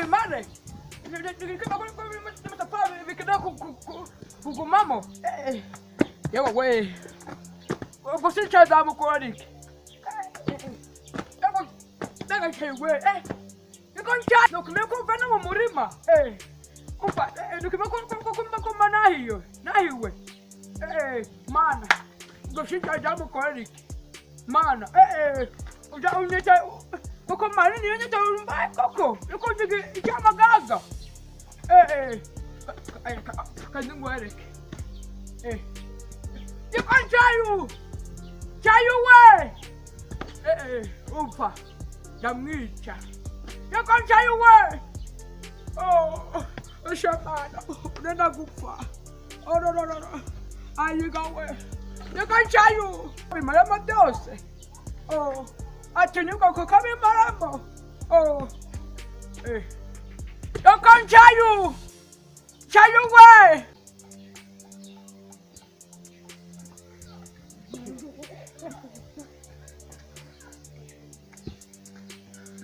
mane. Nikikama kwa matapaa vikida kugumamo. Yewe we. Kusicha damu kwa niki. Daga chewe. Nikoncha nokimeko vana mu murima. Umva nikimeko mana hiyo. Nahiwe. Mana. Kusicha damu kwa niki. Mana. Uja unyeta koko mali ni unyeta umbai koko. Yuko ndigi chama gaga. Kanungu Eric. You can chayu we. Umpa. Yamicha. You can chayu we. Oh, shamana. Nenda kufa. Oh no. Ayiga we. You can chayu. Malama dose. Oh, atinyuka kukami maramo. Oh, you can chayu. Chayu we.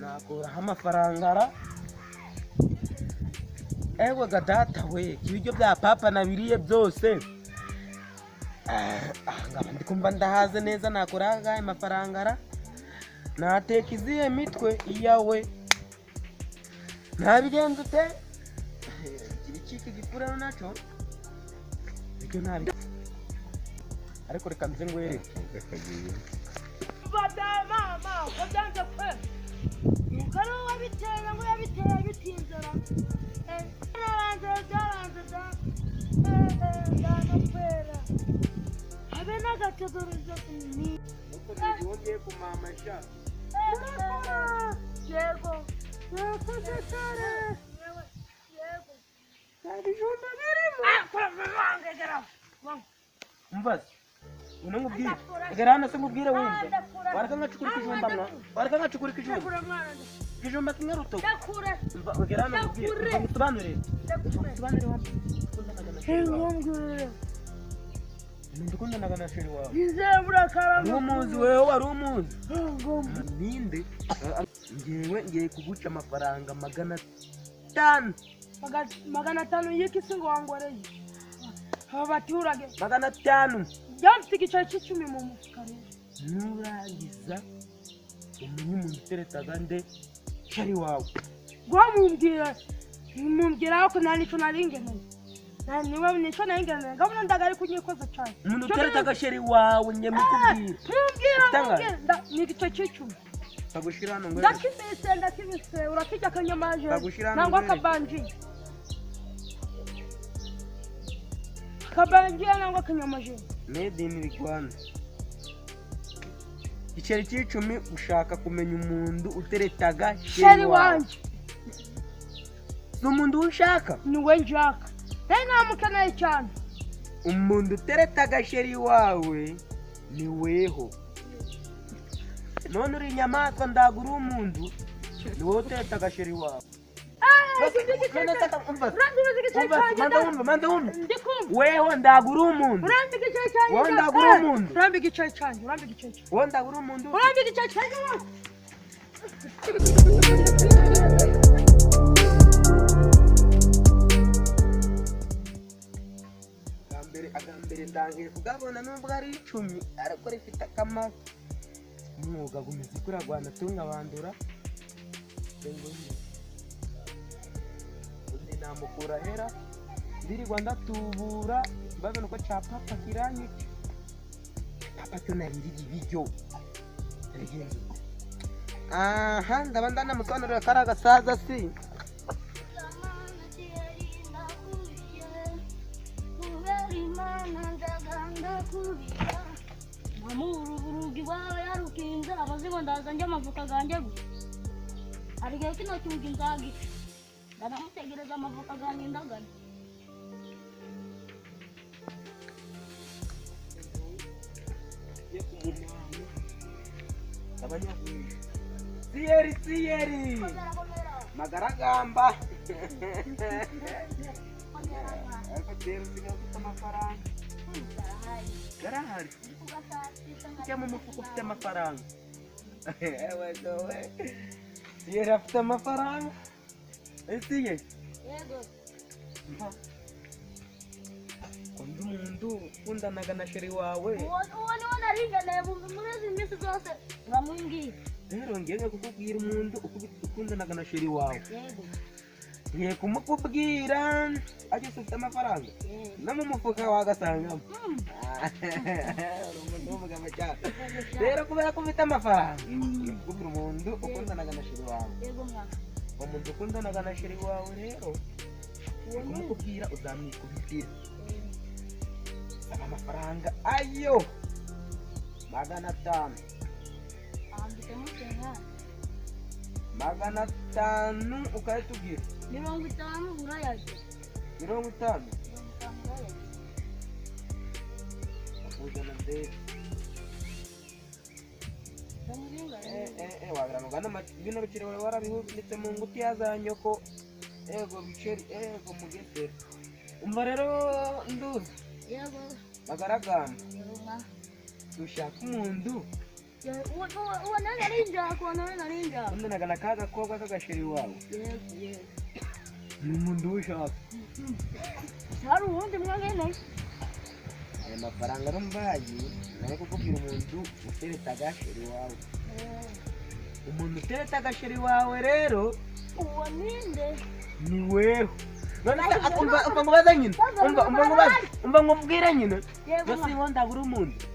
Nakuraho amafaranga ewe gadata we ibiryo bya papa nabiriye byose ngaba ndikumva ndahaze neza nakuraga amafaranga nateka izihe mitwe iyawe nabigenze ute ikiki gikura naco byo nabi ariko reka mze ngwere bada mama kodanga pe Karo wabitera ngo yabitera bitinzara ndanakwera habe n'agatodoroza ni uko ngiye kumamasha yego yego nabijunda nirimo mbaza uno ngubwire egerana se ngubwire wumva waraka ngacukura kijumba mwa waraka ngacukura kijumba kingaruto egerana ngubwire mutubanure ngongure ndukunda nagana sheri wawe izebura karamo umuzi wewe wari umuzi ninde ngiye kuguca amafaranga magana 500 yiki singo wangoreye abaturage magana 5 jamfite igiciro cy'icumi mu mufuka nurangiza umenye umuntu uteretaga nde sheri wawe mumbwira ko nta nico naringeneye niwe nico naringeneye ngabona ndagari kunyikoza cyane umuntu uteretaga sheri wawe njye mukubwira mumbwira ni igiciro cy'icumi tagushira hano ngo ndakibise urakijya kanyamaje nangwa kabanji nangwa kanyamaje made in Rwanda igiceri cy'icumi ushaka kumenya umuntu uteretaga sheri wanje n'umuntu ushaka niwe njaka namukeneye cyane umuntu uteretaga sheri wawe ni weho none uri inyamaswa ndagura umuntu ni wowe uteretaga sheri wawe manda umva weho ndagura umuntu weho ndagura umuntu urambi gicaye cyane weho ndagura umuntu urambi gicaye cyane agambere ndangiye kugabona nubwo ari 10 ariko rifite akamaro umwuga gumizi kuragwana tunga bandura namukura hera ndirirwa ndatubura mbabona ko cha papa kiranye papa cyo narindira ibiryo regenzi aha ndabanda namusobanurira karaga saza si Amurugurugi wawe yarukinze abazigo ndaza njya amavuka ganje arigihe kino cyuginzagi ndanamutegereza amavuka ganje ndagana Siyeri magaragamba akatero sinafite amafaranga garahari cyangwa umufuko ufite amafaranga ewe dowe siyeri afite amafaranga Esiye. Yego. Undi umuntu ukundanaga na sheri wawe. Uwo niwo naringeneye muri izi minsi zose uramumbwira. Rero ngiye kukubwira umuntu ukundanaga na sheri wawe. Yego. Ngiye kumukubwira agise ufite amafaranga. No mu mufuka wagasangamo. Umuntu w'umugabo cyane. Rero kubera ko ufite amafaranga. Kubwira umuntu ukundanaga na sheri wawe. Yego mwana. Umuntu ukundanaga na sheri wawe rero. Kumukubwira uzamwikubitira. Amafaranga ayo 500. Ambitemo senga. 500 ukayatubwira. 50 urayaje. 50. Akuzana ndetse. Wagira ngo gana bino biciro warabihubitse mu nguti yazanyoko. Ego biceri ego mugesera. Umva rero nduzi. Yego. Magaragamba. Yego. Ushaka umuntu. Uwo narinja kubona narinja. Undanaga na kaga koga kagasheri wawe. Yego. Ni umuntu ushaka. Hari uwundi mwagene. Aya mafaranga rumbaye naye kukubwira umuntu utereta agasheri wawe. Umuntu utereta agasheri wawe rero Uwo ninde? ni wewe. None umva ngubaza nyine. Umva ngubwira nyine. Basi wonda buri umuntu.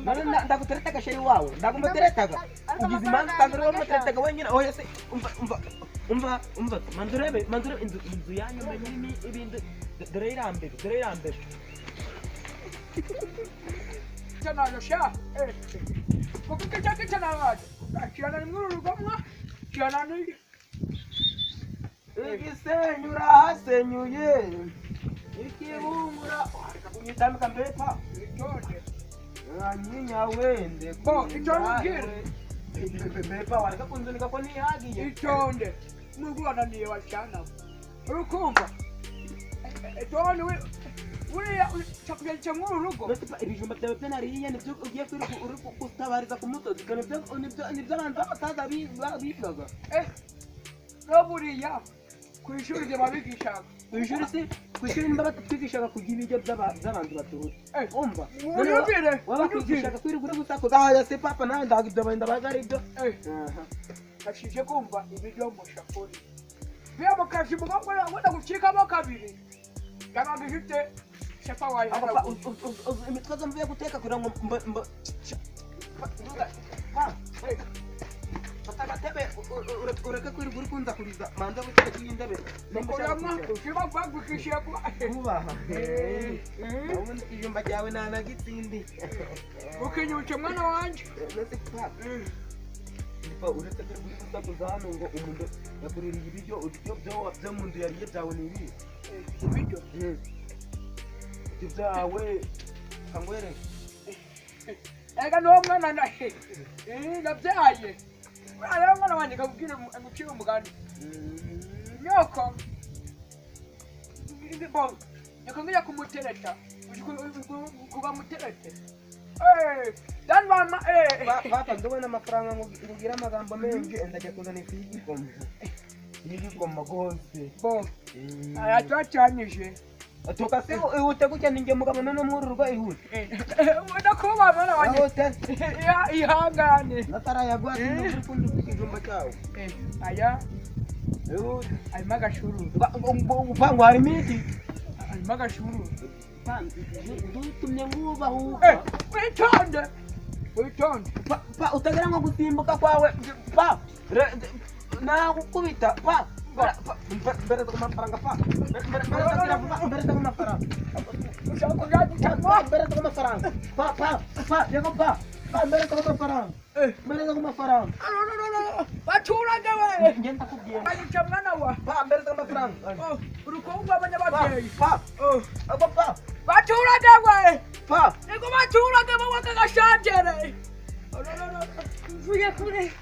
None ndagutereta agasheri wawe. Ndagumuteretaga. Ugize impamvu kandi rero umuteretaga wenyine. Oya se umva mandurebe inzu yanyu menye ibindi dore irambere. Cyanaje sha. Kuko cyanaje. Cyana ni muri rugomwa. Cyana ni Igisenyura hasenyuye. Ikibumura kunyitambika mbepa. itonde. Anyinya wende Bo itonde. Mbepa wareka kunzunika ko nihagiye. Itonde. Mugwana niye wachana. Urukumva. Itonde uriya chakugenje mu rugo. Ibijumba byawe byo nariye nibyo ugiye uri kutabariza ku musozi. Nibyo abantu bataza bigaga. Noburiya kwishuri je babigishaga. Kwishuri nimba batwigishaga kugira ibiryo by'abantu baturutse. Umva. Urubire. Wabakwigishaga kwiri kuri gusakuza haya se papa nawe ndagibyo baza ibyo. Ashije kumva ibiryo mu shakuri. Biya mukashi mugakora wenda gucikamo kabiri. Gama bifite shefa wayi. Imitwe zo mvuye guteka kugira ngo Agatebe ureke kwirirwa uri kunzakuriza manza wicare kuri iyi ntebe ukiba kwagukishiye kuba kubaha ubundi ikijumba cyawe ntanagitsindi ukinyuke mwana wanje uretse ko uri gusakuza hano ngo umuntu yakuririye ibiryo byo mu nzu yariye byawe ni ibi ibiryo byawe kangwereke ega n'uwo mwana nabyaye uriya mwana wanjye kakubwira amucira umugani nyoko nyoko ngiye kumutereta kuba muterete dan mama papa ndabona amafaranga ngugira amagambo menshi ndajya kuzana ifu y'igikoma rwose ayatwacanyije tukase ihute gutya ninjye mugabo none muri rugo ihute ndakuba mwana wanjye ihangane natarayagwa uri kundi ikijumba cyawe aya arimo agashuru upango hari imiti arimo agashuru dutumye ngubahuka witonde pa utagira ngo gusimbuka kwawe pa nagukubita pa mbere amafaranga pa mbere amafaranga ushaka kujya mbere amafaranga pa yego pa mbere amafaranga mbere amafaranga baturage we ngenda kubwiye ayica mwana wa pa mbere amafaranga urukumva abanyababyeyi pa abo pa baturage we pa niko baturage bo wakagashanjere mvuye kure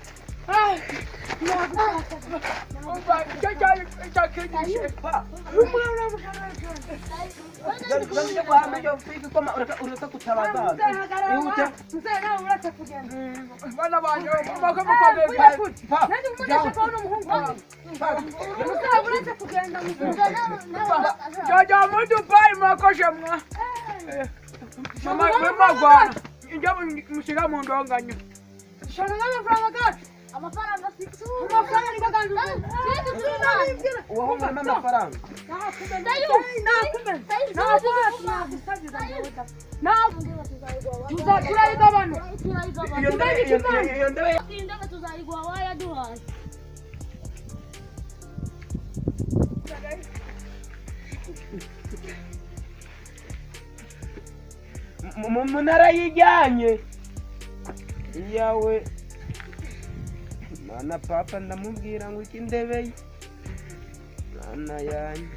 umva cyakenyishe Ndio kuhama hiyo fiki kama unataka kutawadha. Mzee nawe uretse kugenda. bana banje bakamukomeka Nandi umudasha kwa uno muhungu wawe. Mzee uretse kugenda jaja mudu pai makoshe mwa mama gwana njya mushiga mu ndonganyo shana n'amafaranga gacu. amafaranga situ Amafaranga gacu. Uwo mama amafaranga. Iyo ndebe tuzayigwa wayaduhaye munara yijyanye iyawe mana papa ndamubwira ngo iki ndebe ye mana yanjye